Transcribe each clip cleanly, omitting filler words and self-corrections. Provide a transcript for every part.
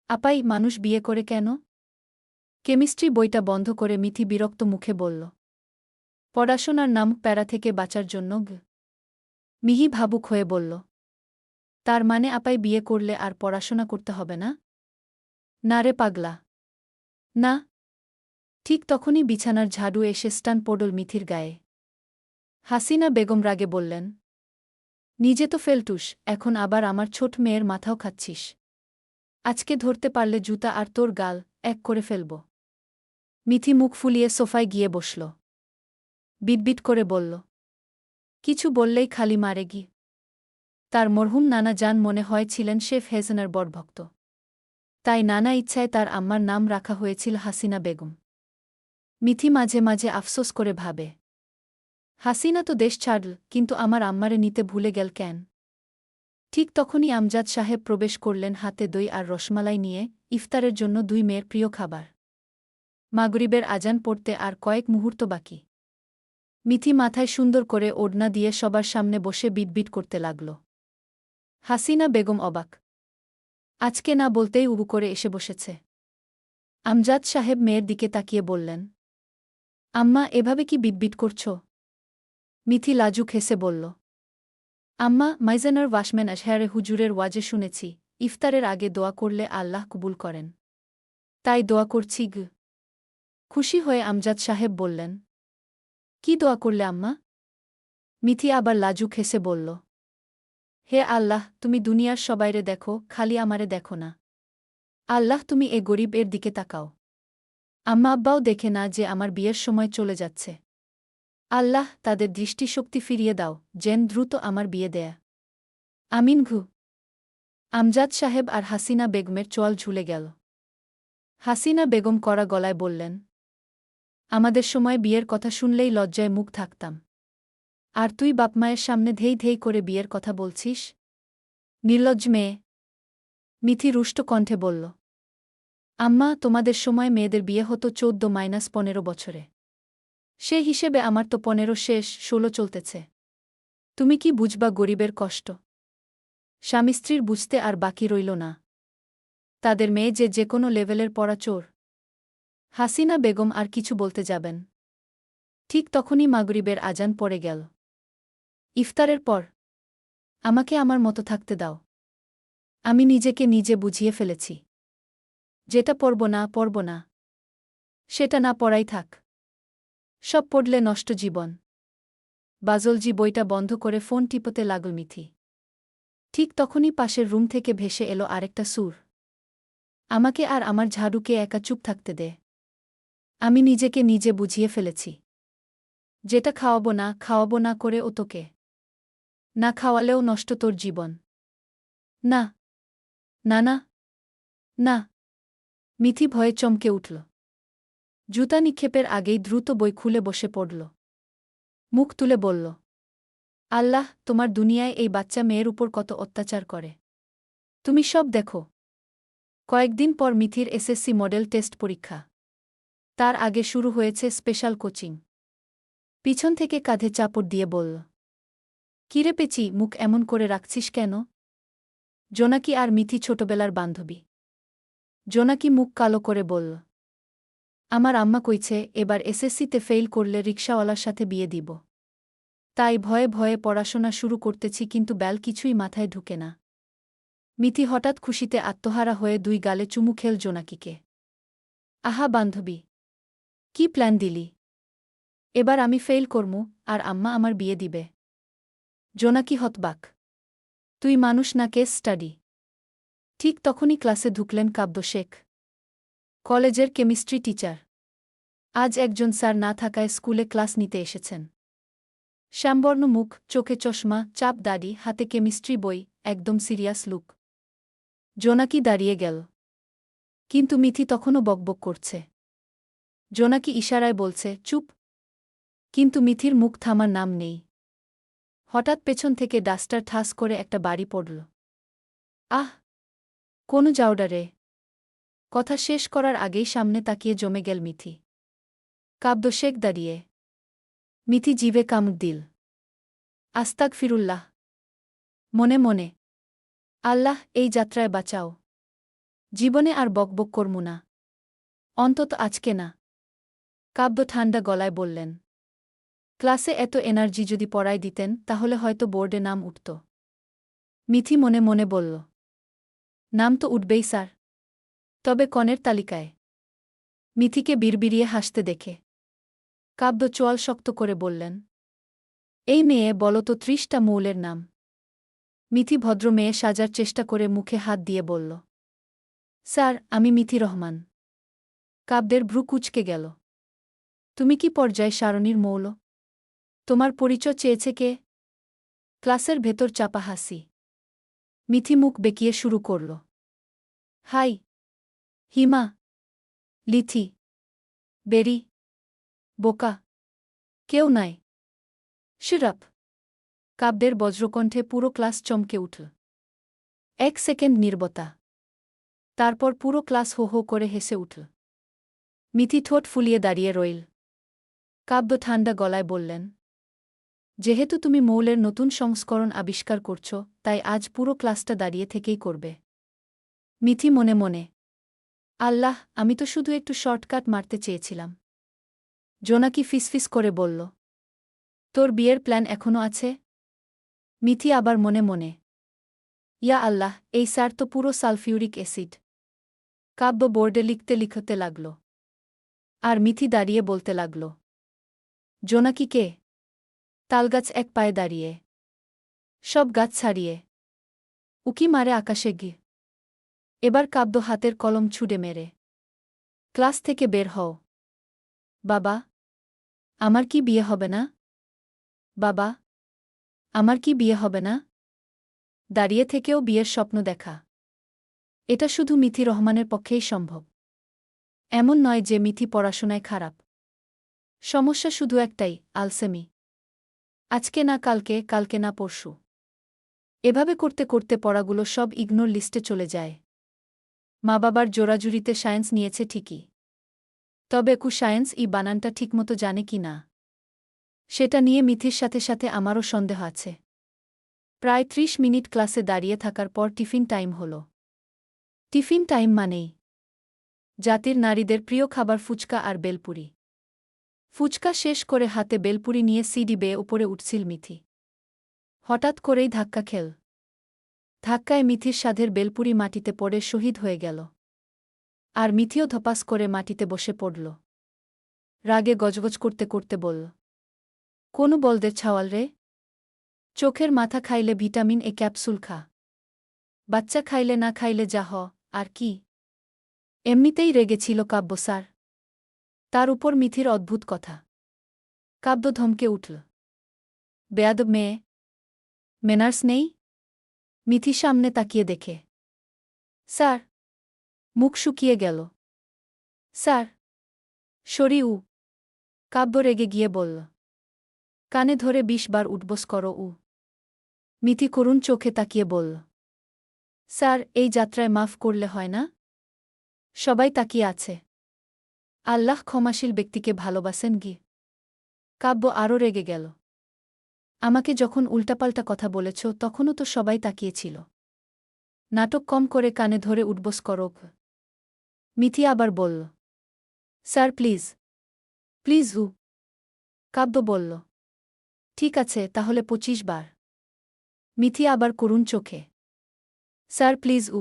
আপাই, মানুষ বিয়ে করে কেন? কেমিস্ট্রি বইটা বন্ধ করে মিথি বিরক্ত মুখে বলল। পড়াশোনার নাম প্যারা থেকে বাঁচার জন্য মিহি ভাবুক হয়ে বলল। তার মানে আপাই বিয়ে করলে আর পড়াশোনা করতে হবে না? না রে পাগলা। না। ঠিক তখনই বিছানার ঝাড়ু এসে স্টান পড়ল মিথির গায়ে। হাসিনা বেগম রাগে বললেন, নিজে তো ফেলটুস, এখন আবার আমার ছোট মেয়ের মাথাও খাচ্ছিস। আজকে ধরতে পারলে জুতা আর তোর গাল এক করে ফেলব। মিথি মুখ ফুলিয়ে সোফায় গিয়ে বসল। বিটবিট করে বলল, কিছু বললেই খালি মারে গি। তার মরহুম নানা জান মনে হয় ছিলেন শেফ হেজেনের বড় ভক্ত। তাই নানা ইচ্ছায় তার আম্মার নাম রাখা হয়েছিল হাসিনা বেগম। মিথি মাঝে মাঝে আফসোস করে ভাবে, হাসিনা তো দেশ ছাড়ল, কিন্তু আমার আম্মারে নিতে ভুলে গেল কেন? ঠিক তখনই আমজাদ সাহেব প্রবেশ করলেন হাতে দই আর রসমালাই নিয়ে, ইফতারের জন্য দুই মেয়ের প্রিয় খাবার। মাগরিবের আজান পড়তে আর কয়েক মুহূর্ত বাকি। মিথি মাথায় সুন্দর করে ওড়না দিয়ে সবার সামনে বসে বিটবিট করতে লাগল। হাসিনা বেগম অবাক। আজকে না বলতেই উবু করে এসে বসেছে। আমজাদ সাহেব মেয়ের দিকে তাকিয়ে বললেন, আম্মা, এভাবে কি বিটবিট করছ? মিথি লাজুক হেসে বলল, আম্মা, মাইজানার ওয়াশম্যান আশহারে হুজুরের ওয়াজে শুনেছি, ইফতারের আগে দোয়া করলে আল্লাহ কবুল করেন। তাই দোয়া করছি গ। খুশি হয়ে আমজাদ সাহেব বললেন, কি দোয়া করলে আম্মা? মিথি আবার লাজুক হেসে বলল, হে আল্লাহ, তুমি দুনিয়ার সবাইরে দেখো, খালি আমারে দেখো না। আল্লাহ, তুমি এ গরিব এর দিকে তাকাও। আম্মা আব্বাও দেখে না যে আমার বিয়ের সময় চলে যাচ্ছে। আল্লাহ, তাদের দৃষ্টিশক্তি ফিরিয়ে দাও, যেন দ্রুত আমার বিয়ে দেয়া। আমিন ঘু। আমজাদ সাহেব আর হাসিনা বেগমের চোয়াল ঝুলে গেল। হাসিনা বেগম কড়া গলায় বললেন, আমাদের সময় বিয়ের কথা শুনলেই লজ্জায় মুখ থাকতাম। আর তুই বাপমায়ের সামনে ধেই ধেই করে বিয়ের কথা বলছিস? নির্লজ্জ মেয়ে। মিথি রুষ্ট কণ্ঠে বলল, আম্মা, তোমাদের সময় মেয়েদের বিয়ে হতো 14-15 বছরে। সে হিসেবে আমার তো 15 শেষ, 16 চলতেছে। তুমি কি বুঝবা গরিবের কষ্ট? স্বামী স্ত্রীর বুঝতে আর বাকি রইল না। তাদের মেয়ে যে কোনো লেভেলের পড়া চোর। হাসিনা বেগম আর কিছু বলতে যাবেন, ঠিক তখনই মাগরিবের আজান পড়ে গেল। ইফতারের পর আমাকে আমার মতো থাকতে দাও। আমি নিজেকে নিজে বুঝিয়ে ফেলেছি। যেটা পড়ব না। সেটা না পড়াই থাক। সব পড়লে নষ্ট জীবন। বাজলজি বইটা বন্ধ করে ফোন টিপতে লাগল মিথি। ঠিক তখনই পাশের রুম থেকে ভেসে এলো আরেকটা সুর। আমাকে আর আমার ঝাড়ুকে একা চুপ থাকতে দে। আমি নিজেকে নিজে বুঝিয়ে ফেলেছি। যেটা খাওয়াবো না করে ও তোকে। না খাওয়ালেও নষ্ট তোর জীবন। না। না না। না। মিথি ভয়ে চমকে উঠল। জুতা নিক্ষেপের আগেই দ্রুত বই খুলে বসে পড়ল। মুখ তুলে বলল, আল্লাহ, তোমার দুনিয়ায় এই বাচ্চা মেয়ের উপর কত অত্যাচার করে। তুমি সব দেখো। কয়েকদিন পর মিথির এসএসসি মডেল টেস্ট পরীক্ষা। তার আগে শুরু হয়েছে স্পেশাল কোচিং। পিছন থেকে কাঁধে চাপড় দিয়ে বলল, কিরে পেচি, মুখ এমন করে রাখছিস কেন? জোনাকি আর মিথি ছোটবেলার বান্ধবী। জোনাকি মুখ কালো করে বলল, আমার আম্মা কইছে এবার এসএসসিতে ফেইল করলে রিকশাওয়ালার সাথে বিয়ে দিব। তাই ভয়ে ভয়ে পড়াশোনা শুরু করতেছি, কিন্তু ব্যাল কিছুই মাথায় ঢুকে না। মিথি হঠাৎ খুশিতে আত্মহারা হয়ে দুই গালে চুমু খেল জোনাকিকে। আহা বান্ধবী, কি প্ল্যান দিলি? এবার আমি ফেইল করমু, আর আম্মা আমার বিয়ে দিবে। জোনাকি হতবাক। তুই মানুষ না কেস স্টাডি। ঠিক তখনই ক্লাসে ঢুকলেন কাব্য শেখ, কলেজের কেমিস্ট্রি টিচার। আজ একজন স্যার না থাকায় স্কুলে ক্লাস নিতে এসেছেন। শ্যামবর্ণ মুখ, চোখে চশমা, চাপ দাড়ি, হাতে কেমিস্ট্রি বই, একদম সিরিয়াস লুক। জোনাকি দাঁড়িয়ে গেল। কিন্তু মিথি তখনও বকবক করছে। জোনাকি ইশারায় বলছে, চুপ। কিন্তু মিথির মুখ থামার নাম নেই। হঠাৎ পেছন থেকে ডাস্টার ঠাস করে একটা বাড়ি পড়ল। আহ! কোন যাওডা রে! কথা শেষ করার আগেই সামনে তাকিয়ে জমে গেল মিথি। কাব্য শেখ দাঁড়িয়ে। মিথি জিভে কামড় দিল। আস্তাগফিরুল্লাহ। মনে মনে, আল্লাহ, এই যাত্রায় বাঁচাও। জীবনে আর বকবক করমু না। অন্তত আজকে না। কাব্য ঠান্ডা গলায় বললেন। ক্লাসে এত এনার্জি যদি পড়ায় দিতেন তাহলে হয়তো বোর্ডে নাম উঠত। মিথি মনে মনে বলল। নাম তো উঠবেই স্যার। তবে কনের তালিকায়। মিথিকে বিড়বিড়িয়ে হাসতে দেখে কাব্য চোয়াল শক্ত করে বললেন। এই মেয়ে বলো তো ৩০টা মৌলের নাম। মিথি ভদ্র মেয়ে সাজার চেষ্টা করে মুখে হাত দিয়ে বলল। স্যার, আমি মিথি রহমান। কাব্যের ভ্রু কুঁচকে গেল। তুমি কি পর্যায় সারণীর মৌল? তোমার পরিচয় চেয়েছে কে? ক্লাসের ভেতর চাপা হাসি। মিথি মুখ বেঁকিয়ে শুরু করল। হাই, হিমা, লিথি, বেরি, বোকা, কেউ নাই। শিরাপ। কাব্যের বজ্রকণ্ঠে পুরো ক্লাস চমকে উঠল। ১ সেকেন্ড নীরবতা। তারপর পুরো ক্লাস হো হো করে হেসে উঠল। মিথি ঠোঁট ফুলিয়ে দাঁড়িয়ে রইল। কাব্য ঠান্ডা গলায় বললেন। যেহেতু তুমি মৌলের নতুন সংস্করণ আবিষ্কার করছ, তাই আজ পুরো ক্লাসটা দাঁড়িয়ে থেকেই করবে। মিথি মনে মনে। আল্লাহ, আমি তো শুধু একটু শর্টকাট মারতে চেয়েছিলাম। জোনাকি ফিসফিস করে বলল। তোর বিয়ের প্ল্যান এখনো আছে? মিথি আবার মনে মনে। ইয়া আল্লাহ, এই স্যার তো পুরো সালফিউরিক অ্যাসিড। কাব্য বোর্ডে লিখতে লাগল। আর মিথি দাঁড়িয়ে বলতে লাগল। জোনাকি কে? তালগাছ এক পায়ে দাঁড়িয়ে। সব গাছ ছাড়িয়ে। উকি মারে আকাশে গি। এবার কাব্য হাতের কলম ছুড়ে মেরে। ক্লাস থেকে বের হও। বাবা, আমার কি বিয়ে হবে না? বাবা, আমার কি বিয়ে হবে না? দাঁড়িয়ে থেকেও বিয়ের স্বপ্ন দেখা। এটা শুধু মিথি রহমানের পক্ষেই সম্ভব। এমন নয় যে মিথি পড়াশোনায় খারাপ। সমস্যা শুধু একটাই, আলসেমি। আজকে না কালকে, কালকে না পরশু। এভাবে করতে করতে পড়াগুলো সব ইগনোর লিস্টে চলে যায়। মা বাবার জোরাজুরিতে সায়েন্স নিয়েছে ঠিকই। তবে সায়েন্স বানানটা ঠিকমতো জানে কি না, সেটা নিয়ে মিথির সাথে সাথে আমারও সন্দেহ আছে। প্রায় ৩০ মিনিট ক্লাসে দাঁড়িয়ে থাকার পর টিফিন টাইম হল। টিফিন টাইম মানেই জাতির নারীদের প্রিয় খাবার ফুচকা আর বেলপুরি। ফুচকা শেষ করে হাতে বেলপুরি নিয়ে সিঁড়ি বেয়ে উপরে উঠছিল মিথি। হঠাৎ করেই ধাক্কা খেল। ধাক্কায় মিথির সাধের বেলপুরি মাটিতে পড়ে শহীদ হয়ে গেল। আর মিথিও ধপাস করে মাটিতে বসে পড়ল। রাগে গজগজ করতে করতে বলল। কোনো বলদের ছাওয়াল রে? চোখের মাথা খাইলে ভিটামিন এ ক্যাপসুল খা। বাচ্চা খাইলে না খাইলে যা হ, আর কি? এমনিতেই রেগেছিল কাব্য স্যার। তার উপর মিথির অদ্ভুত কথা। কাব্য ধমকে উঠল। বেয়াদব মেয়ে। মেনার্স নেই? মিথি সামনে তাকিয়ে দেখে। স্যার। মুখ শুকিয়ে গেল। স্যার। সরি। কাব্য রেগে গিয়ে বলল। কানে ধরে ২০ বার উঠবোস করো। মিথি করুণ চোখে তাকিয়ে বলল। স্যার, এই যাত্রায় মাফ করলে হয় না? সবাই তাকিয়ে আছে। আল্লাহ ক্ষমাশীল ব্যক্তিকে ভালোবাসেন গি। কাব্য আরও রেগে গেল। আমাকে যখন উল্টাপাল্টা কথা বলেছ তখনও তো সবাই তাকিয়েছিল। নাটক কম করে কানে ধরে উঠবোস করো। মিথি আবার বলল। Sir please. প্লিজ। কাব্য বলল। ঠিক আছে, তাহলে ২৫ বার। মিথি আবার করুণ চোখে। Sir please.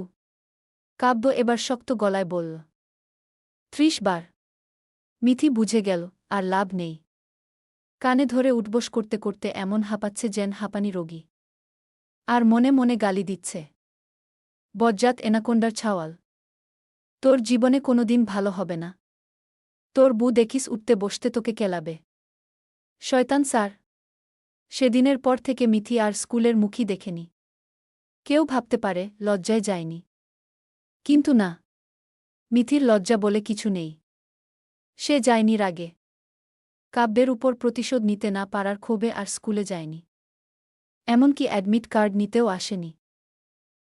কাব্য এবার শক্ত গলায় বলল। ৩০ বার। মিথি বুঝে গেল, আর লাভ নেই। কানে ধরে উঠবোস করতে করতে এমন হাঁপাচ্ছে যেন হাঁপানি রোগী। আর মনে মনে গালি দিচ্ছে। বজ্জাত এনাকোন্ডার ছাওয়াল। তোর জীবনে কোনোদিন ভালো হবে না। তোর বউ দেখিস উঠতে বসতে তোকে কেলাবে। শয়তান স্যার। সেদিনের পর থেকে মিথি আর স্কুলের মুখই দেখেনি। কেউ ভাবতে পারে লজ্জায় যায়নি। কিন্তু না। মিথির লজ্জা বলে কিছু নেই। সে যায়নি রাগে। কাব্যের উপর প্রতিশোধ নিতে না পারার ক্ষোভে আর স্কুলে যায়নি। এমনকি অ্যাডমিট কার্ড নিতেও আসেনি।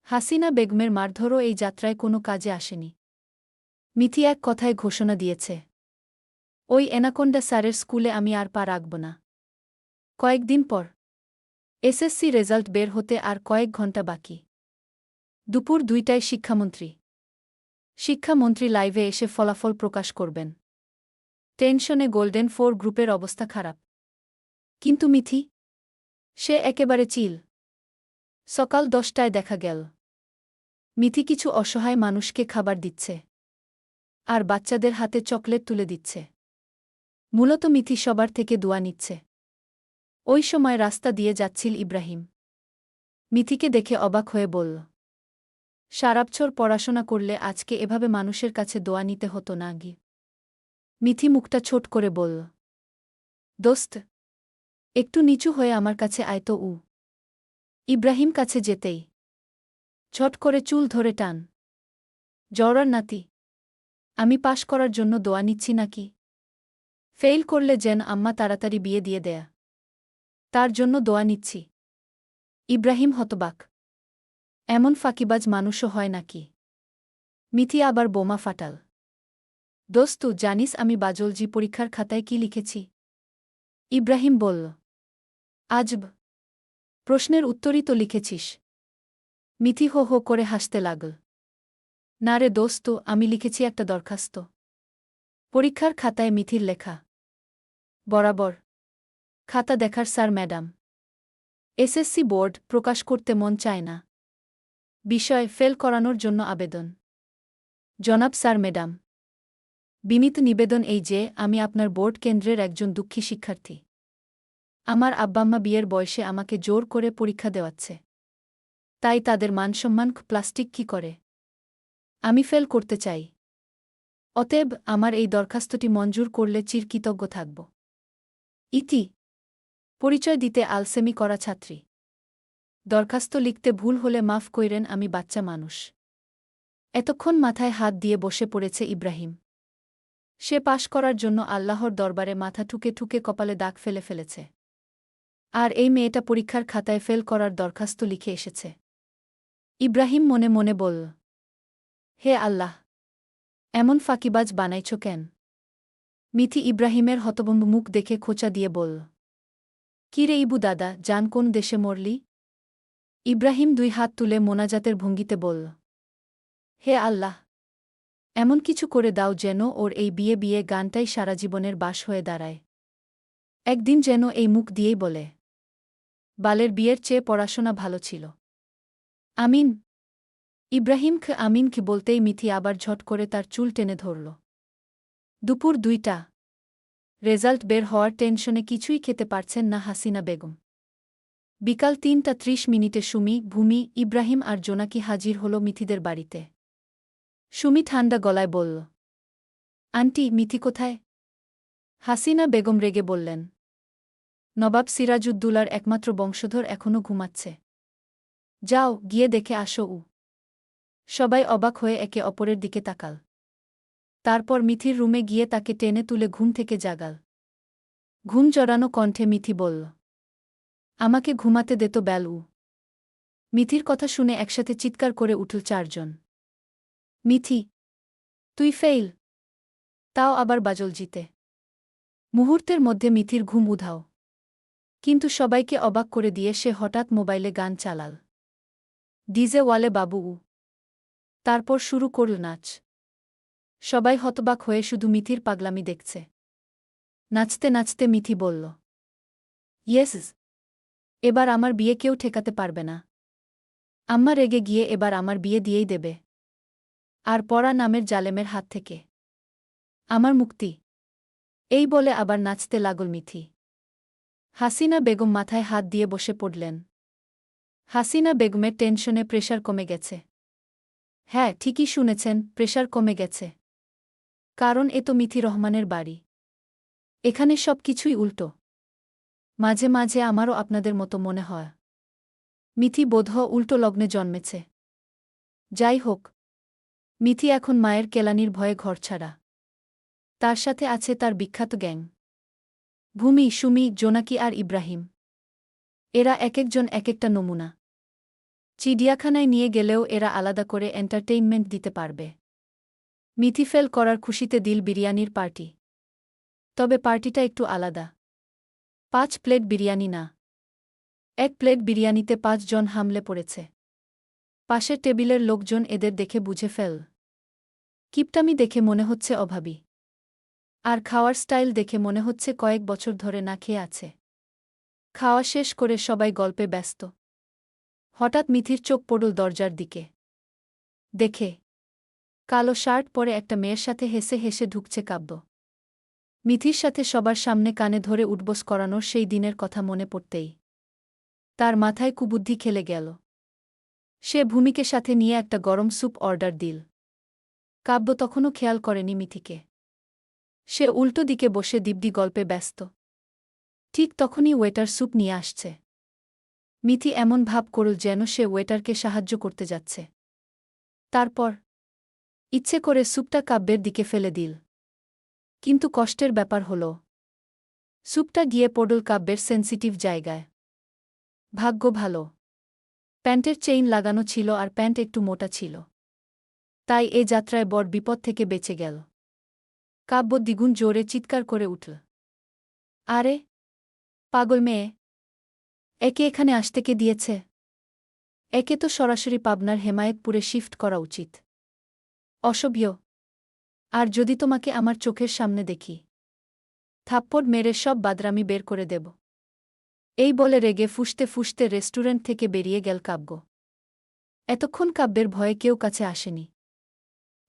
হাসিনা বেগমের মারধরও এই যাত্রায় কোনো কাজে আসেনি। মিথি এক কথায় ঘোষণা দিয়েছে। ওই এনাকোন্ডা স্যারের স্কুলে আমি আর পা রাখব না। কয়েকদিন পর এসএসসি রেজাল্ট বের হতে আর কয়েক ঘণ্টা বাকি। দুপুর ২টায় শিক্ষামন্ত্রী শিক্ষামন্ত্রী লাইভে এসে ফলাফল প্রকাশ করবেন। টেনশনে গোল্ডেন 4 গ্রুপের অবস্থা খারাপ। কিন্তু মিথি? সে একেবারে চিল। সকাল 10টায় দেখা গেল মিথি কিছু অসহায় মানুষকে খাবার দিচ্ছে আর বাচ্চাদের হাতে চকলেট তুলে দিচ্ছে। মূলত মিথি সবার থেকে দোয়া নিচ্ছে। ওই সময় রাস্তা দিয়ে যাচ্ছিল ইব্রাহিম। মিথিকে দেখে অবাক হয়ে বলল, সারা বছর পড়াশোনা করলে আজকে এভাবে মানুষের কাছে দোয়া নিতে হতো না গি? মিথি মুখটা ছোট করে বলল, দোস্ত, একটু নিচু হয়ে আমার কাছে আয় তো। ইব্রাহিম কাছে যেতেই ঝট করে চুল ধরে টান। জওরার নাতি, আমি পাশ করার জন্য দোয়া নিচ্ছি নাকি? ফেইল করলে যেন আম্মা তাড়াতাড়ি বিয়ে দিয়ে দেয়া, তার জন্য দোয়া নিচ্ছি। ইব্রাহিম হতবাক। এমন ফাঁকিবাজ মানুষও হয় নাকি? মিথি আবার বোমা ফাটাল, দোস্ত জানিস আমি বাজলজি পরীক্ষার খাতায় কি লিখেছি? ইব্রাহিম বলল, আজব, প্রশ্নের উত্তরই তো লিখেছিস। মিথি হো হো করে হাসতে লাগল। না রে দোস্ত, আমি লিখেছি একটা দরখাস্ত। পরীক্ষার খাতায় মিথির লেখা। বরাবর খাতা দেখার স্যার ম্যাডাম। এসএসসি বোর্ড প্রকাশ করতে মন চায় না। বিষয় ফেল করানোর জন্য আবেদন। জনাব স্যার ম্যাডাম, বিনীত নিবেদন এই যে আমি আপনার বোর্ড কেন্দ্রের একজন দুঃখী শিক্ষার্থী। আমার আব্বাম্মা বিয়ের বয়সে আমাকে জোর করে পরীক্ষা দেওয়াচ্ছে। তাই তাদের মানসম্মান প্লাস্টিক কি করে। আমি ফেল করতে চাই। অতএব আমার এই দরখাস্তটি মঞ্জুর করলে চিরকৃতজ্ঞ থাকব। ইতি। পরিচয় দিতে আলসেমি করা ছাত্রী। দরখাস্ত লিখতে ভুল হলে মাফ কইরেন, আমি বাচ্চা মানুষ। এতক্ষণ মাথায় হাত দিয়ে বসে পড়েছে ইব্রাহিম। সে পাশ করার জন্য আল্লাহর দরবারে মাথা ঠুকে ঠুকে কপালে দাগ ফেলে ফেলেছে। আর এই মেয়েটা পরীক্ষার খাতায় ফেল করার দরখাস্ত লিখে এসেছে। ইব্রাহিম মনে মনে বলল, হে আল্লাহ, এমন ফাঁকিবাজ বানাইছ কেন? মিথি ইব্রাহিমের হতভম্ব মুখ দেখে খোঁচা দিয়ে বলল, কি রে ইবু দাদা, জান কোন দেশে মরলি? ইব্রাহিম 2 হাত তুলে মোনাজাতের ভঙ্গিতে বলল, হে আল্লাহ, এমন কিছু করে দাও যেন ওর এই বিয়ে বিয়ে গানটাই সারা জীবনের বাস হয়ে দাঁড়ায়। একদিন যেন এই মুখ দিয়েই বলে, বালের বিয়ের চেয়ে পড়াশোনা ভালো ছিল। আমিন। ইব্রাহিম আমিন বলতেই মিথি আবার ঝট করে তার চুল টেনে ধরল। দুপুর 2টা। রেজাল্ট বের হওয়ার টেনশনে কিছুই খেতে পারছেন না হাসিনা বেগম। বিকাল 3টা 30 সুমি, ভূমি, ইব্রাহিম আর জোনাকি হাজির হল মিথিদের বাড়িতে। সুমি ঠান্ডা গলায় বলল, আন্টি, মিথি কোথায়? হাসিনা বেগম রেগে বললেন, নবাব সিরাজউদ্দৌলার একমাত্র বংশধর এখনও ঘুমাচ্ছে। যাও, গিয়ে দেখে আসো। সবাই অবাক হয়ে একে অপরের দিকে তাকাল। তারপর মিথির রুমে গিয়ে তাকে টেনে তুলে ঘুম থেকে জাগাল। ঘুম জড়ানো কণ্ঠে মিথি বলল, আমাকে ঘুমাতে দে তো বেলু। মিথির কথা শুনে একসাথে চিৎকার করে উঠল 4 জন। মিথি, তুই ফেইল, তাও আবার বাজলজিতে। মুহূর্তের মধ্যে মিথির ঘুম উধাও। কিন্তু সবাইকে অবাক করে দিয়ে সে হঠাৎ মোবাইলে গান চালাল। ডিজে ওয়ালে বাবু। তারপর শুরু করল নাচ। সবাই হতবাক হয়ে শুধু মিথির পাগলামি দেখছে। নাচতে নাচতে মিথি বলল, ইয়েস, এবার আমার বিয়ে কেউ ঠেকাতে পারবে না। আম্মা রেগে গিয়ে এবার আমার বিয়ে দিয়েই দেবে। আর পড়া নামের জালেমের হাত থেকে আমার মুক্তি। এই বলে আবার নাচতে লাগল মিথি। হাসিনা বেগম মাথায় হাত দিয়ে বসে পড়লেন। হাসিনা বেগমের টেনশনে প্রেশার কমে গেছে। হ্যাঁ, ঠিকই শুনেছেন, প্রেশার কমে গেছে। কারণ এ তো মিথি রহমানের বাড়ি। এখানে সব কিছুই উল্টো। মাঝে মাঝে আমারও আপনাদের মতো মনে হয় মিথি বোধহয় উল্টো লগ্নে জন্মেছে। যাই হোক, মিথি এখন মায়ের কেলানির ভয়ে ঘরছাড়া। তার সাথে আছে তার বিখ্যাত গ্যাং, ভূমি, সুমি, জোনাকি আর ইব্রাহিম। এরা একেকজন একেকটা নমুনা। চিড়িয়াখানায় নিয়ে গেলেও এরা আলাদা করে এন্টারটেইনমেন্ট দিতে পারবে। মিথি ফেল করার খুশিতে দিল বিরিয়ানির পার্টি। তবে পার্টিটা একটু আলাদা। 5 প্লেট বিরিয়ানি না, 1 প্লেট বিরিয়ানিতে 5 জন হামলে পড়েছে। পাশের টেবিলের লোকজন এদের দেখে বুঝে ফেল। কিপটামি দেখে মনে হচ্ছে অভাবী। আর খাওয়ার স্টাইল দেখে মনে হচ্ছে কয়েক বছর ধরে না খেয়ে আছে। খাওয়া শেষ করে সবাই গল্পে ব্যস্ত। হঠাৎ মিথির চোখ পড়ল দরজার দিকে। দেখে কালো শার্ট পরে একটা মেয়ের সাথে হেসে হেসে ঢুকছে কাব্য। মিথির সাথে সবার সামনে কানে ধরে উঠবোস করানোর সেই দিনের কথা মনে পড়তেই তার মাথায় কুবুদ্ধি খেলে গেল। সে ভূমিকে সাথে নিয়ে একটা গরম স্যুপ অর্ডার দিল। কাব্য তখনও খেয়াল করেনি মিথিকে। সে উল্টো দিকে বসে দিব্যি গল্পে ব্যস্ত। ঠিক তখনই ওয়েটার স্যুপ নিয়ে আসছে। মিথি এমন ভাব করল যেন সে ওয়েটারকে সাহায্য করতে যাচ্ছে। তারপর ইচ্ছে করে স্যুপটা কাব্যের দিকে ফেলে দিল। কিন্তু কষ্টের ব্যাপার হল, স্যুপটা গিয়ে পড়ল কাব্যের সেন্সিটিভ জায়গায়। ভাগ্য ভালো, প্যান্টের চেইন লাগানো ছিল আর প্যান্ট একটু মোটা ছিল। তাই এ যাত্রায় বড় বিপদ থেকে বেঁচে গেল। কাব্য দ্বিগুণ জোরে চিৎকার করে উঠল। আরে পাগল মেয়ে, একে এখানে আসতে কে দিয়েছে? একে তো সরাসরি পাবনার হেমায়েতপুরে শিফট করা উচিত। অসভ্য! আর যদি তোমাকে আমার চোখের সামনে দেখি, থাপ্পড় মেরে সব বাদরামি বের করে দেব। এই বলে রেগে ফুঁসতে ফুঁসতে রেস্টুরেন্ট থেকে বেরিয়ে গেল কাব্য। এতক্ষণ কাব্যের ভয়ে কেউ কাছে আসেনি।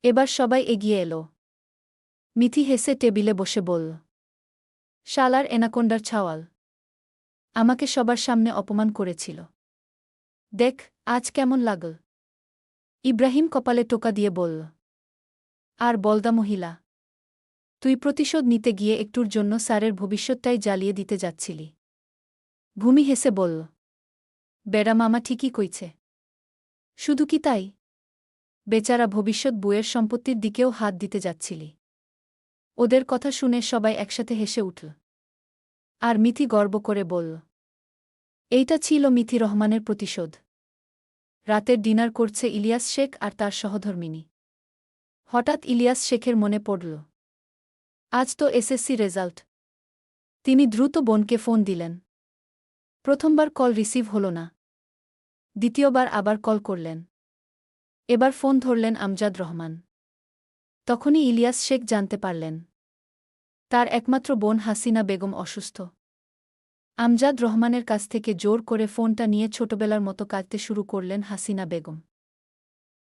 এবার সবাই এগিয়ে এলো। মিথি হেসে টেবিলে বসে বলল, শালার এনাকোন্ডার ছাওয়াল, আমাকে সবার সামনে অপমান করেছিল। দেখ আজ কেমন লাগল। ইব্রাহিম কপালে টোকা দিয়ে বলল, আর বলদা মহিলা, তুই প্রতিশোধ নিতে গিয়ে একটুর জন্য স্যারের ভবিষ্যৎটাই জ্বালিয়ে দিতে যাচ্ছিলি। ভূমি হেসে বলল, বেড়া মামা ঠিকই কইছে। শুধু কি তাই, বেচারা ভবিষ্যৎ বউয়ের সম্পত্তির দিকেও হাত দিতে যাচ্ছিলি। ওদের কথা শুনে সবাই একসাথে হেসে উঠল। আর মিথি গর্ব করে বলল, এইটা ছিল মিথি রহমানের প্রতিশোধ। রাতের ডিনার করছে ইলিয়াস শেখ আর তার সহধর্মিনী। হঠাৎ ইলিয়াস শেখের মনে পড়ল, আজ তো এসএসসি রেজাল্ট। তিনি দ্রুত বোনকে ফোন দিলেন। প্রথমবার কল রিসিভ হল না। দ্বিতীয়বার আবার কল করলেন। এবার ফোন ধরলেন আমজাদ রহমান। তখনই ইলিয়াস শেখ জানতে পারলেন, তার একমাত্র বোন হাসিনা বেগম অসুস্থ। আমজাদ রহমানের কাছ থেকে জোর করে ফোনটা নিয়ে ছোটবেলার মতো কাঁদতে শুরু করলেন হাসিনা বেগম।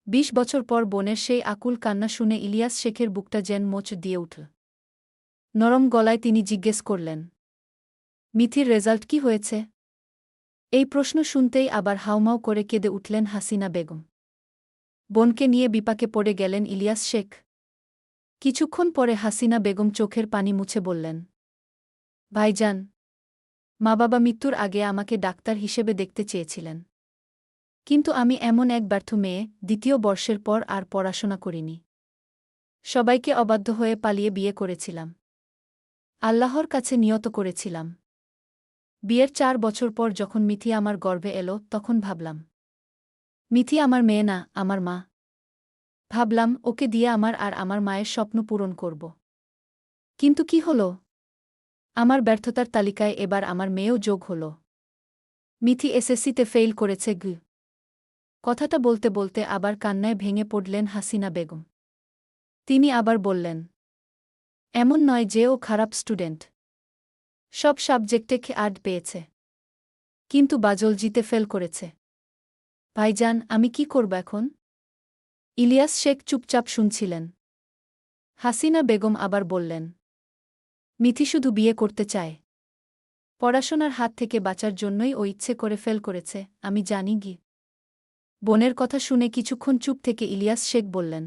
২০ বছর পর বোনের সেই আকুল কান্না শুনে ইলিয়াস শেখের বুকটা যেন মোচ দিয়ে উঠল। নরম গলায় তিনি জিজ্ঞেস করলেন, মিথির রেজাল্ট কি হয়েছে? এই প্রশ্ন শুনতেই আবার হাউমাউ করে কেঁদে উঠলেন হাসিনা বেগম। বোনকে নিয়ে বিপাকে পড়ে গেলেন ইলিয়াস শেখ। কিছুক্ষণ পরে হাসিনা বেগম চোখের পানি মুছে বললেন, ভাইজান, মা বাবা মৃত্যুর আগে আমাকে ডাক্তার হিসেবে দেখতে চেয়েছিলেন। কিন্তু আমি এমন এক ব্যর্থ মেয়ে, দ্বিতীয় বর্ষের পর আর পড়াশোনা করিনি। সবাইকে অবাধ্য হয়ে পালিয়ে বিয়ে করেছিলাম। আল্লাহর কাছে নিয়ত করেছিলাম। বিয়ের ৪ বছর পর যখন মিথি আমার গর্ভে এলো তখন ভাবলাম, মিথি আমার মেয়ে না, আমার মা। ভাবলাম ওকে দিয়ে আমার আর আমার মায়ের স্বপ্ন পূরণ করব। কিন্তু কি হলো? আমার ব্যর্থতার তালিকায় এবার আমার মেয়েও যোগ হল। মিথি এসএসসিতে ফেইল করেছে। কথাটা বলতে বলতে আবার কান্নায় ভেঙে পড়লেন হাসিনা বেগম। তিনি আবার বললেন, এমন নয় যে ও খারাপ স্টুডেন্ট। সব সাবজেক্টে আড পেয়েছে, কিন্তু বাজলজিতে ফেল করেছে। ভাইজান, আমি কি করব এখন? ইলিয়াস শেখ চুপচাপ শুনছিলেন। হাসিনা বেগম আবার বললেন, মিথি শুধু বিয়ে করতে চায়। পড়াশোনার হাত থেকে বাঁচার জন্যই ও ইচ্ছে করে ফেল করেছে, আমি জানি। বোনের কথা শুনে কিছুক্ষণ চুপ থেকে ইলিয়াস শেখ বললেন,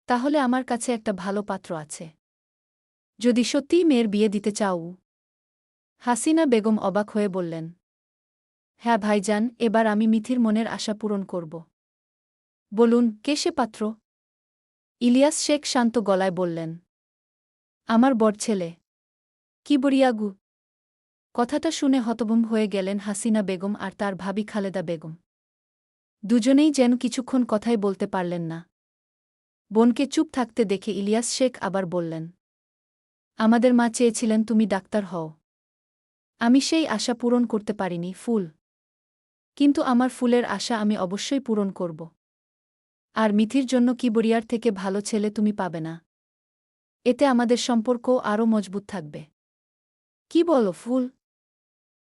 তাহলে আমার কাছে একটা ভালো পাত্র আছে। যদি সত্যিই মেয়ের বিয়ে দিতে চাও? হাসিনা বেগম অবাক হয়ে বললেন, হ্যাঁ ভাইজান, এবার আমি মিথির মনের আশা পূরণ করব। বলুন, কে সে পাত্র? ইলিয়াস শেখ শান্ত গলায় বললেন, আমার বড় ছেলে। কি বরিয়াগু! কথাটা শুনে হতভম্ব হয়ে গেলেন হাসিনা বেগম আর তার ভাবি খালেদা বেগম। দুজনেই যেন কিছুক্ষণ কথাই বলতে পারলেন না। বোনকে চুপ থাকতে দেখে ইলিয়াস শেখ আবার বললেন, আমাদের মা চেয়েছিলেন তুমি ডাক্তার হও। আমি সেই আশা পূরণ করতে পারিনি, ফুল। কিন্তু আমার ফুলের আশা আমি অবশ্যই পূরণ করব। আর মিথির জন্য কিবরিয়ার থেকে ভালো ছেলে তুমি পাবে না। এতে আমাদের সম্পর্ক আরও মজবুত থাকবে। কি বলো ফুল?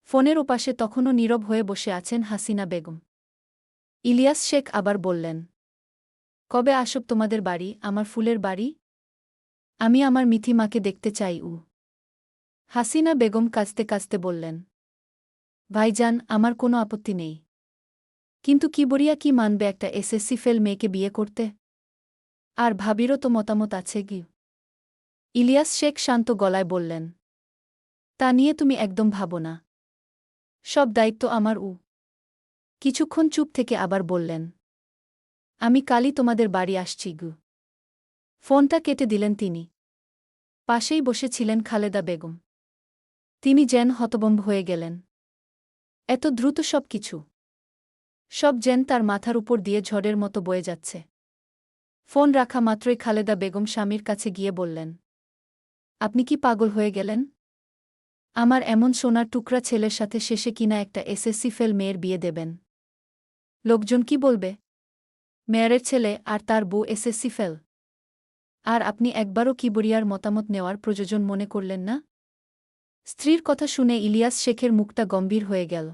ফোনের ওপাশে তখনও নীরব হয়ে বসে আছেন হাসিনা বেগম। ইলিয়াস শেখ আবার বললেন, কবে আসব তোমাদের বাড়ি, আমার ফুলের বাড়ি? আমি আমার মিথি মাকে দেখতে চাই। হাসিনা বেগম কাঁদতে কাঁদতে বললেন, ভাইজান, আমার কোনো আপত্তি নেই। কিন্তু কিবরিয়া কি মানবে একটা এসএসসি ফেল মেয়েকে বিয়ে করতে? আর ভাবিরও তো মতামত আছে কি? ইলিয়াস শেখ শান্ত গলায় বললেন, তা নিয়ে তুমি একদম ভাবো না। সব দায়িত্ব আমার। কিছুক্ষণ চুপ থেকে আবার বললেন, আমি কালই তোমাদের বাড়ি আসছি গু। ফোনটা কেটে দিলেন তিনি। পাশেই বসেছিলেন খালেদা বেগম। তিনি যেন হতভম্ব হয়ে গেলেন। এত দ্রুত সব কিছু। সব যেন তার মাথার উপর দিয়ে ঝড়ের মতো বয়ে যাচ্ছে। ফোন রাখা মাত্রই খালেদা বেগম স্বামীর কাছে গিয়ে বললেন, আপনি কি পাগল হয়ে গেলেন? আমার এমন সোনার টুকরা ছেলের সাথে শেষে কিনা একটা এসএসসি ফেল মেয়ের বিয়ে দেবেন? লোকজন কি বলবে? মেয়রের ছেলে আর তার বউ এসএসসি ফেল। আর আপনি একবারও কিবরিয়ার মতামত নেওয়ার প্রয়োজন মনে করলেন না? স্ত্রীর কথা শুনে ইলিয়াস শেখের মুখটা গম্ভীর হয়ে গেল।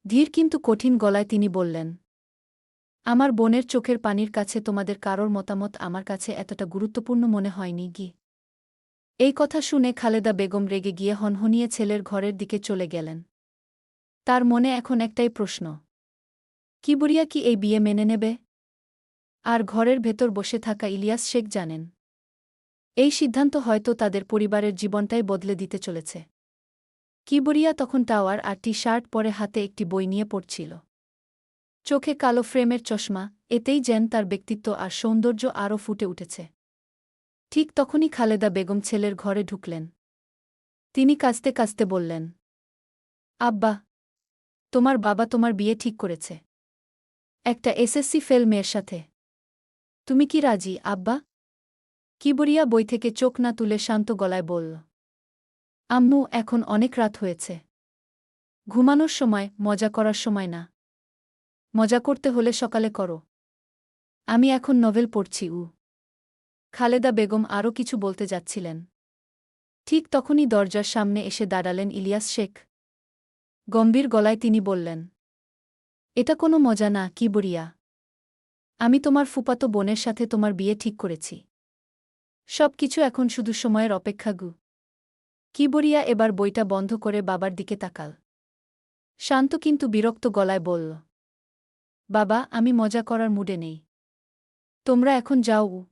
ধীর কিন্তু কঠিন গলায় তিনি বললেন, আমার বোনের চোখের পানির কাছে তোমাদের কারোর মতামত আমার কাছে এতটা গুরুত্বপূর্ণ মনে হয়নি গি। এই কথা শুনে খালেদা বেগম রেগে গিয়ে হনহনিয়ে ছেলের ঘরের দিকে চলে গেলেন। তার মনে এখন একটাই প্রশ্ন, কিবরিয়া কি এই বিয়ে মেনে নেবে? আর ঘরের ভেতর বসে থাকা ইলিয়াস শেখ জানেন, এই সিদ্ধান্ত হয়তো তাদের পরিবারের জীবনটাই বদলে দিতে চলেছে। কিবরিয়া তখন টাওয়ার আর টি-শার্ট পরে হাতে একটি বই নিয়ে পড়ছিল। চোখে কালো ফ্রেমের চশমা, এতেই যেন তার ব্যক্তিত্ব আর সৌন্দর্য আরও ফুটে উঠেছে। ঠিক তখনই খালেদা বেগম ছেলের ঘরে ঢুকলেন। তিনি কাঁদতে কাঁদতে বললেন, আব্বা, তোমার বাবা তোমার বিয়ে ঠিক করেছে একটা এসএসসি ফেল মেয়ের সাথে। তুমি কি রাজি আব্বা? কিবরিয়া বই থেকে চোখ না তুলে শান্ত গলায় বলল, আম্মু, এখন অনেক রাত হয়েছে। ঘুমানোর সময়, মজা করার সময় না। মজা করতে হলে সকালে করো। আমি এখন নভেল পড়ছি। খালেদা বেগম আরও কিছু বলতে যাচ্ছিলেন। ঠিক তখনই দরজার সামনে এসে দাঁড়ালেন ইলিয়াস শেখ। গম্ভীর গলায় তিনি বললেন, এটা কোনো মজা না কিবরিয়া। আমি তোমার ফুপাতো বোনের সাথে তোমার বিয়ে ঠিক করেছি। সব কিছু এখন শুধু সময়ের অপেক্ষা গু। কিবরিয়া এবার বইটা বন্ধ করে বাবার দিকে তাকাল। শান্ত কিন্তু বিরক্ত গলায় বলল, বাবা, আমি মজা করার মুডে নেই। তোমরা এখন যাও।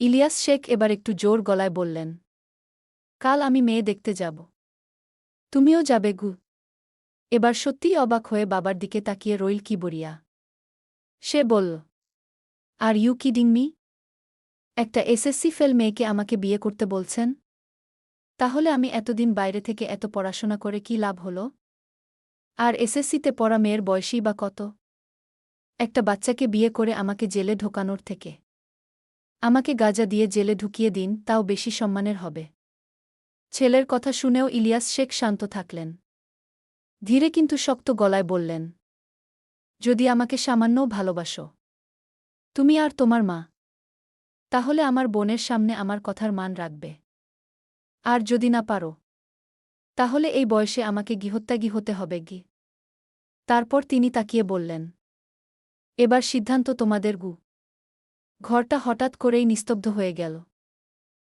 ইলিয়াস শেখ এবার একটু জোর গলায় বললেন, কাল আমি মেয়ে দেখতে যাব। তুমিও যাবে গু। এবার সত্যিই অবাক হয়ে বাবার দিকে তাকিয়ে রইল কিবরিয়া। সে বলল, আর ইউ কিডিং মি? একটা এসএসসি ফেল মেয়েকে আমাকে বিয়ে করতে বলছেন? তাহলে আমি এতদিন বাইরে থেকে এত পড়াশোনা করে কি লাভ হলো? আর এসএসসিতে পড়া মেয়ের বয়সই বা কত? একটা বাচ্চাকে বিয়ে করে আমাকে জেলে ঢোকানোর থেকে আমাকে গাঁজা দিয়ে জেলে ঢুকিয়ে দিন, তাও বেশি সম্মানের হবে। ছেলের কথা শুনেও ইলিয়াস শেখ শান্ত থাকলেন। ধীরে কিন্তু শক্ত গলায় বললেন, যদি আমাকে সামান্যও ভালোবাসো, তুমি আর তোমার মা, তাহলে আমার বোনের সামনে আমার কথার মান রাখবে। আর যদি না পারো, তাহলে এই বয়সে আমাকে গৃহত্যাগী হতে হবে গি। তারপর তিনি তাকিয়ে বললেন, এবার সিদ্ধান্ত তোমাদের গু। ঘরটা হঠাৎ করেই নিস্তব্ধ হয়ে গেল।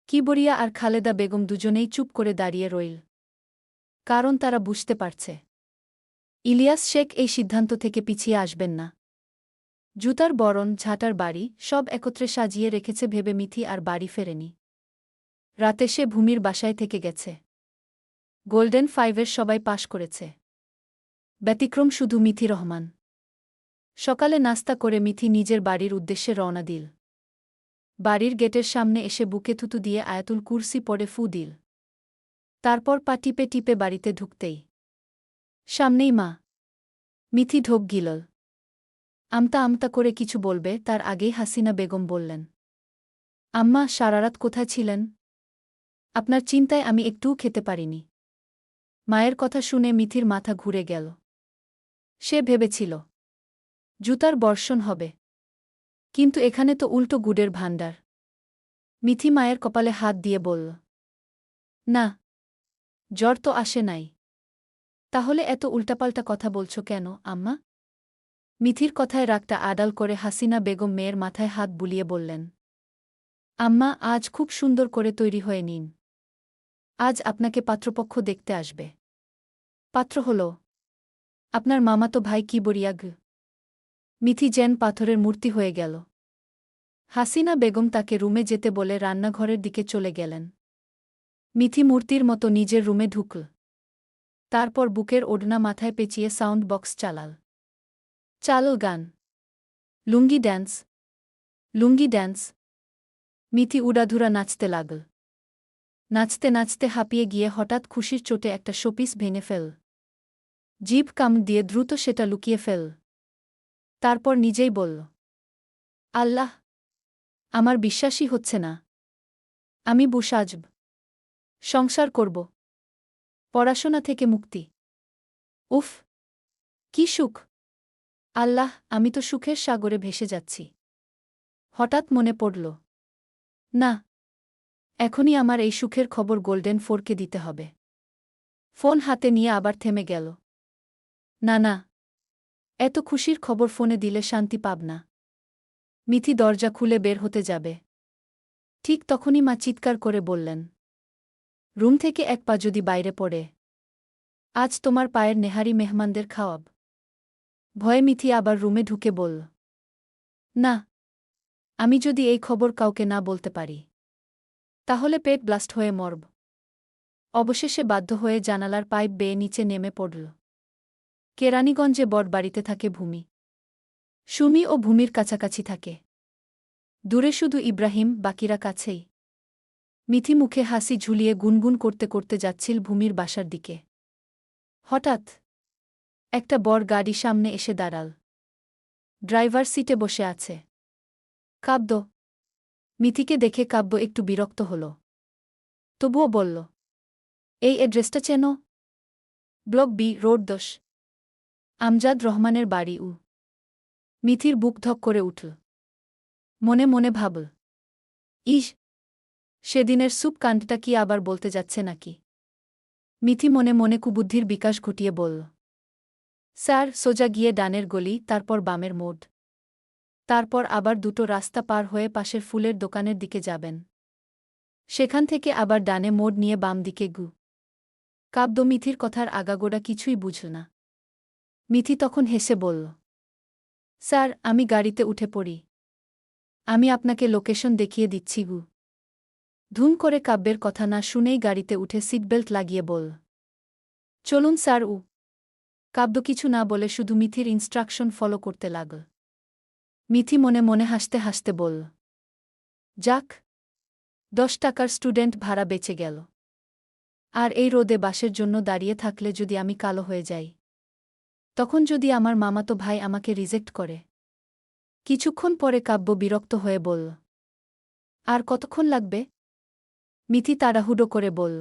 কিবরিয়া আর খালেদা বেগম দুজনেই চুপ করে দাঁড়িয়ে রইল। কারণ তারা বুঝতে পারছে, ইলিয়াস শেখ এই সিদ্ধান্ত থেকে পিছিয়ে আসবেন না। জুতার বরণ, ঝাঁটার বাড়ি সব একত্রে সাজিয়ে রেখেছে ভেবে মিথি আর বাড়ি ফেরেনি। রাতে সে ভূমির বাসায় থেকে গেছে। গোল্ডেন ফাইভের সবাই পাশ করেছে, ব্যতিক্রম শুধু মিথি রহমান। সকালে নাস্তা করে মিথি নিজের বাড়ির উদ্দেশ্যে রওনা দিল। বাড়ির গেটের সামনে এসে বুকে থুতু দিয়ে আয়াতুল কুরসি পড়ে ফু দিল। তারপর পা টিপে টিপে বাড়িতে ঢুকতেই সামনেই মা। মিথি ঢোক গিলল। আমতা আমতা করে কিছু বলবে তার আগেই হাসিনা বেগম বললেন, আম্মা, সারারাত কোথায় ছিলেন? আপনার চিন্তায় আমি একটুও খেতে পারিনি। মায়ের কথা শুনে মিথির মাথা ঘুরে গেল। সে ভেবেছিল জুতার বর্ষণ হবে। কিন্তু এখানে তো উল্টো গুড়ের ভাণ্ডার। মিথি মায়ের কপালে হাত দিয়ে বলল, না, জ্বর তো আসে নাই। তাহলে এত উল্টাপাল্টা কথা বলছ কেন, আম্মা? মিথির কথায় রাগটা আড়াল করে হাসিনা বেগম মেয়ের মাথায় হাত বুলিয়ে বললেন, আম্মা, আজ খুব সুন্দর করে তৈরি হয়ে নিন। আজ আপনাকে পাত্রপক্ষ দেখতে আসবে। পাত্র হল আপনার মামাতো ভাই কিবরিয়াগ। মিথি যেন পাথরের মূর্তি হয়ে গেল। হাসিনা বেগম তাকে রুমে যেতে বলে রান্নাঘরের দিকে চলে গেলেন। মিথি মূর্তির মতো নিজের রুমে ঢুকল। তারপর বুকের ওড়না মাথায় পেঁচিয়ে সাউন্ড বক্স চালাল। চালল গান, লুঙ্গি ড্যান্স, লুঙ্গি ড্যান্স। মিথি উড়াধুরা নাচতে লাগল। নাচতে নাচতে হাঁপিয়ে গিয়ে হঠাৎ খুশির চোটে একটা শোপিস ভেঙে ফেল। জিভ কামড় দিয়ে দ্রুত সেটা লুকিয়ে ফেল। তারপর নিজেই বলল, আল্লাহ, আমার বিশ্বাসই হচ্ছে না। আমি বুসাজব, সংসার করব, পড়াশোনা থেকে মুক্তি। উফ, কি সুখ! আল্লাহ, আমি তো সুখের সাগরে ভেসে যাচ্ছি। হঠাৎ মনে পড়ল, না, এখনই আমার এই সুখের খবর গোল্ডেন ফোরকে দিতে হবে। ফোন হাতে নিয়ে আবার থেমে গেল। না না, এত খুশির খবর ফোনে দিলে শান্তি পাব না। মিথি দরজা খুলে বের হতে যাবে। ঠিক তখনই মা চিৎকার করে বললেন, রুম থেকে এক পা যদি বাইরে পড়ে, আজ তোমার পায়ের নেহারি মেহমানদের খাওয়াব। ভয়ে মিথি আবার রুমে ঢুকে বলল, না, আমি যদি এই খবর কাউকে না বলতে পারি, তাহলে পেট ব্লাস্ট হয়ে মরব। অবশেষে বাধ্য হয়ে জানালার পাইপ বেয়ে নিচে নেমে পড়ল। কেরানীগঞ্জে বটবাড়িতে থাকে ভূমি। সুমি ও ভূমির কাছাকাছি থাকে। দূরে শুধু ইব্রাহিম, বাকিরা কাছেই। মিথি মুখে হাসি ঝুলিয়ে গুনগুন করতে করতে যাচ্ছিল ভূমির বাসার দিকে। হঠাৎ একটা বড় গাড়ি সামনে এসে দাঁড়াল। ড্রাইভার সিটে বসে আছে কাব্য। মিথিকে দেখে কাব্য একটু বিরক্ত হল, তবুও বলল, এই অ্যাড্রেসটা চেনো? ব্লক বি, রোড 10, আমজাদ রহমানের বাড়ি। মিথির বুক ধক করে উঠল। মনে মনে ভাবল, ইস, সেদিনের সুপ কাণ্ডটা কি আবার বলতে যাচ্ছে নাকি? মিথি মনে মনে কুবুদ্ধির বিকাশ ঘটিয়ে বলল, স্যার, সোজা গিয়ে ডানের গলি, তারপর বামের মোড়, তারপর আবার দুটো রাস্তা পার হয়ে পাশের ফুলের দোকানের দিকে যাবেন। সেখান থেকে আবার ডানে মোড় নিয়ে বাম দিকে গু। কাব্য মিথির কথার আগাগোড়া কিছুই বুঝল না। মিথি তখন হেসে বলল, স্যার, আমি গাড়িতে উঠে পড়ি। আমি আপনাকে লোকেশন দেখিয়ে দিচ্ছি গু। ধুম করে কাব্যের কথা না শুনেই গাড়িতে উঠে সিটবেল্ট লাগিয়ে বলল, চলুন স্যার। কাব্য কিছু না বলে শুধু মিথির ইনস্ট্রাকশন ফলো করতে লাগল। মিথি মনে মনে হাসতে হাসতে বলল, যাক, 10 টাকার স্টুডেন্ট ভাড়া বেঁচে গেল। আর এই রোদে বাসের জন্য দাঁড়িয়ে থাকলে যদি আমি কালো হয়ে যাই, তখন যদি আমার মামাতো ভাই আমাকে রিজেক্ট করে। কিছুক্ষণ পরে কাব্য বিরক্ত হয়ে বলল, আর কতক্ষণ লাগবে? মিথি তাড়াহুড়ো করে বলল,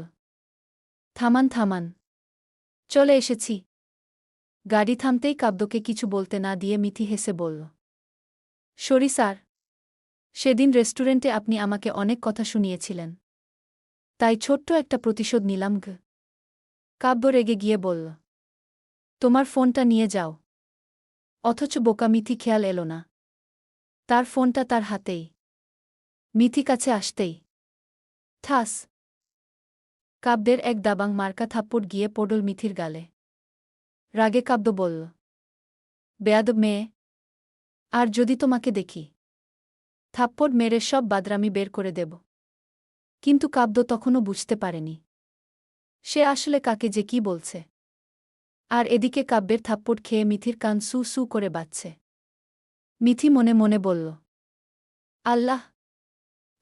থামান থামান, চলে এসেছি। গাড়ি থামতেই কাব্যকে কিছু বলতে না দিয়ে মিথি হেসে বলল, সরি স্যার, সেদিন রেস্টুরেন্টে আপনি আমাকে অনেক কথা শুনিয়েছিলেন, তাই ছোট্ট একটা প্রতিশোধ নিলাম গ। কাব্য রেগে গিয়ে বলল, তোমার ফোনটা নিয়ে যাও। অথচ বোকা মিথি খেয়াল এল না, তার ফোনটা তার হাতেই। মিথি কাছে আসতেই ঠাস, কাব্যের এক দাবাং মার্কা থাপ্পড় গিয়ে পড়ল মিথির গালে। রাগে কাব্য বলল, বেয়াদব মেয়ে, আর যদি তোমাকে দেখি, থাপ্পড় মেরে সব বাদরামি বের করে দেব। কিন্তু কাব্য তখনও বুঝতে পারেনি সে আসলে কাকে যে কি বলছে। আর এদিকে কাব্যের থাপ্পড় খেয়ে মিথির কান সু সু করে বাজছে। মিথি মনে মনে বলল, আল্লাহ,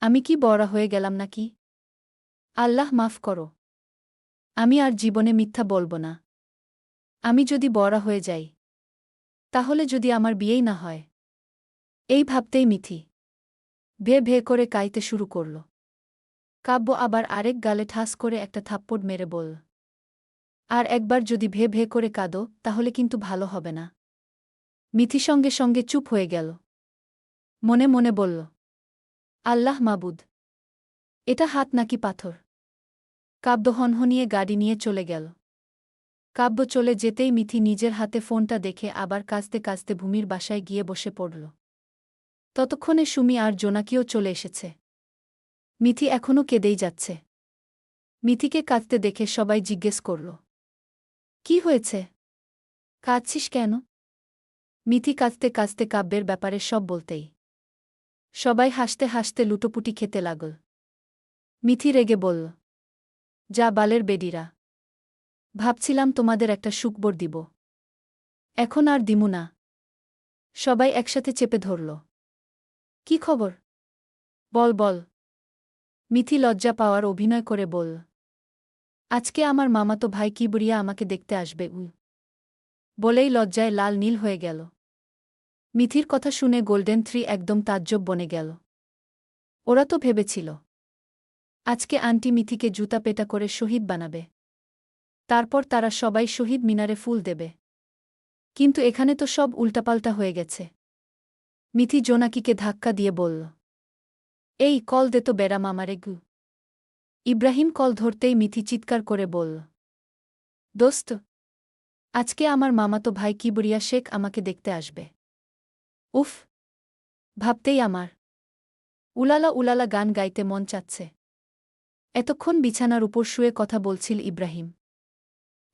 আমি কি বড়া হয়ে গেলাম নাকি? আল্লাহ মাফ করো। আমি আর জীবনে মিথ্যা বলব না। আমি যদি বড়া হয়ে যাই, তাহলে যদি আমার বিয়েই না হয়। এই ভাবতেই মিথি ভে ভে করে কাইতে শুরু করল। কাব্য আবার আরেক গালে ঠাস করে একটা থাপ্পড় মেরে বলল, আর একবার যদি ভে ভে করে কাঁদো, তাহলে কিন্তু ভালো হবে না। মিথি সঙ্গে সঙ্গে চুপ হয়ে গেল। মনে মনে বলল, আল্লাহ মাবুদ, এটা হাত নাকি পাথর? কাব্য হনহনিয়ে গাড়ি নিয়ে চলে গেল। কাব্য চলে যেতেই মিথি নিজের হাতে ফোনটা দেখে আবার কাঁদতে কাঁদতে ভূমির বাসায় গিয়ে বসে পড়ল। ততক্ষণে সুমি আর জোনাকিও চলে এসেছে। মিথি এখনও কেঁদেই যাচ্ছে। মিথিকে কাঁদতে দেখে সবাই জিজ্ঞেস করল, কি হয়েছে? কাঁদছিস কেন? মিথি কাঁদতে কাঁদতে কাব্যের ব্যাপারে সব বলতেই সবাই হাসতে হাসতে লুটোপুটি খেতে লাগল। মিথি রেগে বলল, যা বালের বেডিরা, ভাবছিলাম তোমাদের একটা সুখবর দিব, এখন আর দিমু না। সবাই একসাথে চেপে ধরল। কি খবর? বল বল। মিথি লজ্জা পাওয়ার অভিনয় করে বলল, আজকে আমার মামাতো ভাই কিবরিয়া আমাকে দেখতে আসবে। বলেই লজ্জায় লাল নীল হয়ে গেল। মিথির কথা শুনে গোল্ডেন থ্রি একদম তাজ্জব বনে গেল। ওরা তো ভেবেছিল আজকে আন্টি মিথিকে জুতা পেটা করে শহীদ বানাবে, তারপর তারা সবাই শহীদ মিনারে ফুল দেবে। কিন্তু এখানে তো সব উল্টাপাল্টা হয়ে গেছে। মিথি জোনাকিকে ধাক্কা দিয়ে বলল, এই কল দে তো বেড়া মামারে গু। ইব্রাহিম কল ধরতেই মিথি চিৎকার করে বলল, দোস্ত, আজকে আমার মামাতো ভাই কিবরিয়া শেখ আমাকে দেখতে আসবে। উফ, ভাবতেই আমার উলালা উলালা গান গাইতে মন চাচ্ছে। এতক্ষণ বিছানার উপর শুয়ে কথা বলছিল ইব্রাহিম,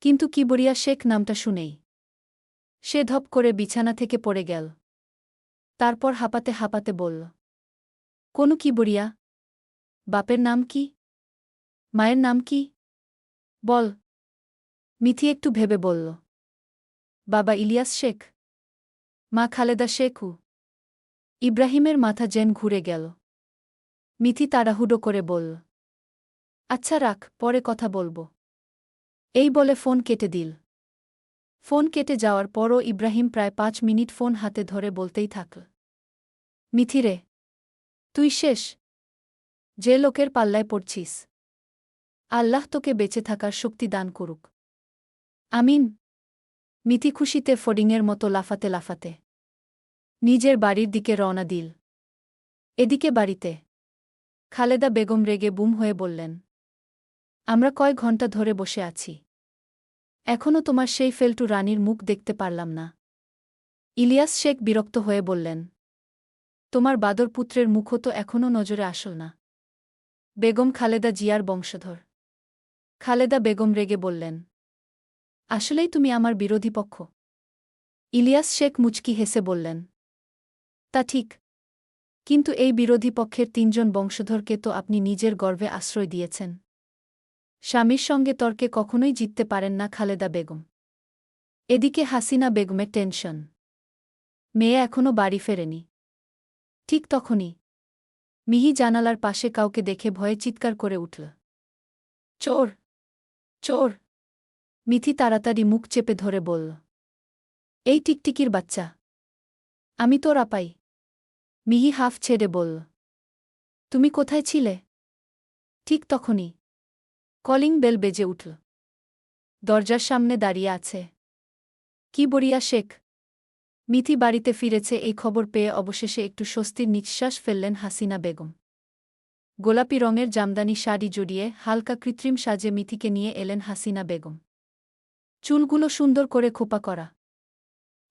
কিন্তু কিবরিয়া শেখ নামটা শুনেই সে ধপ করে বিছানা থেকে পড়ে গেল। তারপর হাঁপাতে হাঁপাতে বলল, কোনো কিবরিয়া? বাপের নাম কি? মায়ের নাম কি? বল। মিথি একটু ভেবে বলল, বাবা ইলিয়াস শেখ, মা খালেদা শেখু। ইব্রাহিমের মাথা যেন ঘুরে গেল। মিথি তাড়াহুড়ো করে বলল, আচ্ছা রাখ, পরে কথা বলবো। এই বলে ফোন কেটে দিল। ফোন কেটে যাওয়ার পরও ইব্রাহিম প্রায় 5 মিনিট ফোন হাতে ধরে বলতেই থাকল, মিথিরে, তুই শেষ। যে লোকের পাল্লায় পড়ছিস, আল্লাহ তোকে বেঁচে থাকার শক্তি দান করুক। আমিন। মিথি খুশিতে ফডিংয়ের মতো লাফাতে লাফাতে নিজের বাড়ির দিকে রওনা দিল। এদিকে বাড়িতে খালেদা বেগম রেগে বুম হয়ে বললেন, আমরা কয় ঘণ্টা ধরে বসে আছি, এখনও তোমার সেই ফেলটু রানীর মুখ দেখতে পারলাম না। ইলিয়াস শেখ বিরক্ত হয়ে বললেন, তোমার বাদর পুত্রের মুখও তো এখনও নজরে আসল না। বেগম খালেদা জিয়ার বংশধর। খালেদা বেগম রেগে বললেন, আসলেই তুমি আমার বিরোধী পক্ষ? ইলিয়াস শেখ মুচকি হেসে বললেন, তা ঠিক, কিন্তু এই বিরোধী পক্ষের 3 জন বংশধরকে তো আপনি নিজের গর্ভে আশ্রয় দিয়েছেন। স্বামীর সঙ্গে তর্কে কখনোই জিততে পারেন না খালেদা বেগম। এদিকে হাসিনা বেগমের টেনশন, মেয়ে এখনও বাড়ি ফেরেনি। ঠিক তখনই মিহি জানালার পাশে কাউকে দেখে ভয়ে চিৎকার করে উঠল, চোর, চোর। মিথি তাড়াতাড়ি মুখ চেপে ধরে বলল, এই টিকটিকির বাচ্চা, আমি তোর আপাই। মিহি হাফ ছেড়ে বলল, তুমি কোথায় ছিলে? ঠিক তখনই কলিং বেল বেজে উঠল। দরজার সামনে দাঁড়িয়ে আছে কিবরিয়া শেখ। মিথি বাড়িতে ফিরেছে এই খবর পেয়ে অবশেষে একটু স্বস্তির নিঃশ্বাস ফেললেন হাসিনা বেগম। গোলাপি রঙের জামদানি শাড়ি জড়িয়ে হালকা কৃত্রিম সাজে মিথিকে নিয়ে এলেন হাসিনা বেগম। চুলগুলো সুন্দর করে খোপা করা,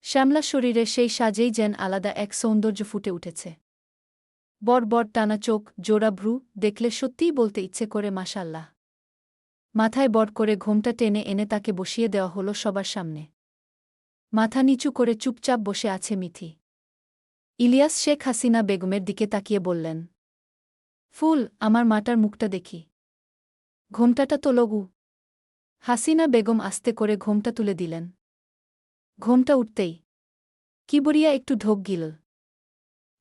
শ্যামলা শরীরে সেই সাজেই যেন আলাদা এক সৌন্দর্য ফুটে উঠেছে। বড় বড় টানা চোখ, জোড়া ভ্রু, দেখলে সত্যিই বলতে ইচ্ছে করে মাশাল্লাহ। মাথায় বড় করে ঘোমটা টেনে এনে তাকে বসিয়ে দেওয়া হলো সবার সামনে। মাথা নিচু করে চুপচাপ বসে আছে মিথি। ইলিয়াস শেখ হাসিনা বেগমের দিকে তাকিয়ে বললেন, ফুল, আমার মাটার মুখটা দেখি। ঘোমটাটা তো লঘু। হাসিনা বেগম আস্তে করে ঘোমটা তুলে দিলেন। ঘোমটা উঠতেই কিবরিয়া একটু ঢোক গিল।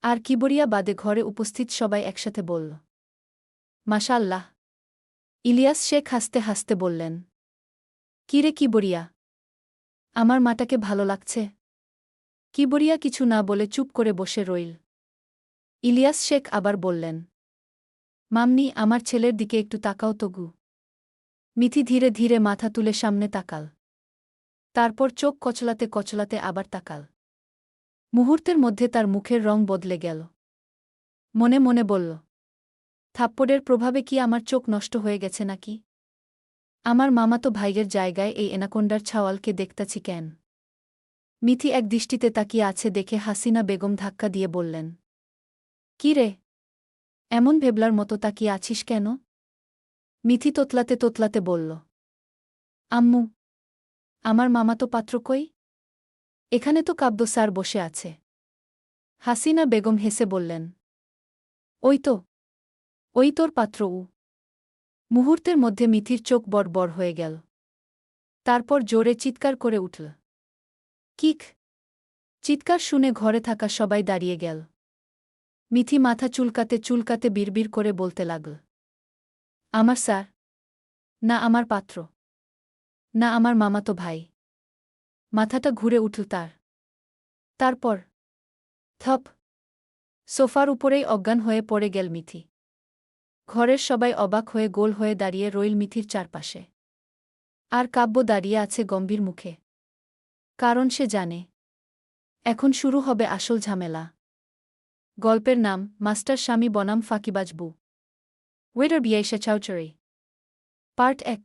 আর কিবরিয়া বাদে ঘরে উপস্থিত সবাই একসাথে বলল, মাশাআল্লাহ। ইলিয়াস শেখ হাসতে হাসতে বললেন, কিরে কিবরিয়া, আমার মাটাকে ভালো লাগছে? কিবরিয়া কিছু না বলে চুপ করে বসে রইল। ইলিয়াস শেখ আবার বললেন, মামনি, আমার ছেলের দিকে একটু তাকাও তো গু। মিথি ধীরে ধীরে মাথা তুলে সামনে তাকাল। তারপর চোখ কচলাতে কচলাতে আবার তাকাল। মুহূর্তের মধ্যে তার মুখের রং বদলে গেল। মনে মনে বলল, থাপ্পড়ের প্রভাবে কি আমার চোখ নষ্ট হয়ে গেছে নাকি? আমার মামাতো ভাইয়ের জায়গায় এই এনাকোন্ডার ছাওয়ালকে দেখতাছি কেন? মিথি এক দৃষ্টিতে তাকিয়ে আছে দেখে হাসিনা বেগম ধাক্কা দিয়ে বললেন, কি রে, এমন ভেবলার মতো তাকিয়ে আছিস কেন? মিথি তোতলাতে তোতলাতে বলল, আম্মু, আমার মামাতো পাত্র কই? এখানে তো কাব্য স্যার বসে আছে। হাসিনা বেগম হেসে বললেন, ওই তো, ওই তোর পাত্র উ। মুহূর্তের মধ্যে মিথির চোখ বড় হয়ে গেল। তারপর জোরে চিৎকার করে উঠল, কিক! চিৎকার শুনে ঘরে থাকা সবাই দাঁড়িয়ে গেল। মিথি মাথা চুলকাতে চুলকাতে বিড়বিড় করে বলতে লাগল, আমার স্যার, না আমার পাত্র, না আমার মামাতো ভাই। মাথাটা ঘুরে উঠল তার। তারপর থপ, সোফার উপরেই অজ্ঞান হয়ে পড়ে গেল মিথি। ঘরের সবাই অবাক হয়ে গোল হয়ে দাঁড়িয়ে রইল মিথির চারপাশে। আর কাব্য দাঁড়িয়ে আছে গম্ভীর মুখে। কারণ সে জানে, এখন শুরু হবে আসল ঝামেলা। গল্পের নাম মাস্টার স্বামী বনাম ফাঁকিবাজ বু। ওয়েটার বিয়াইশা চৌধুরী। পার্ট 1।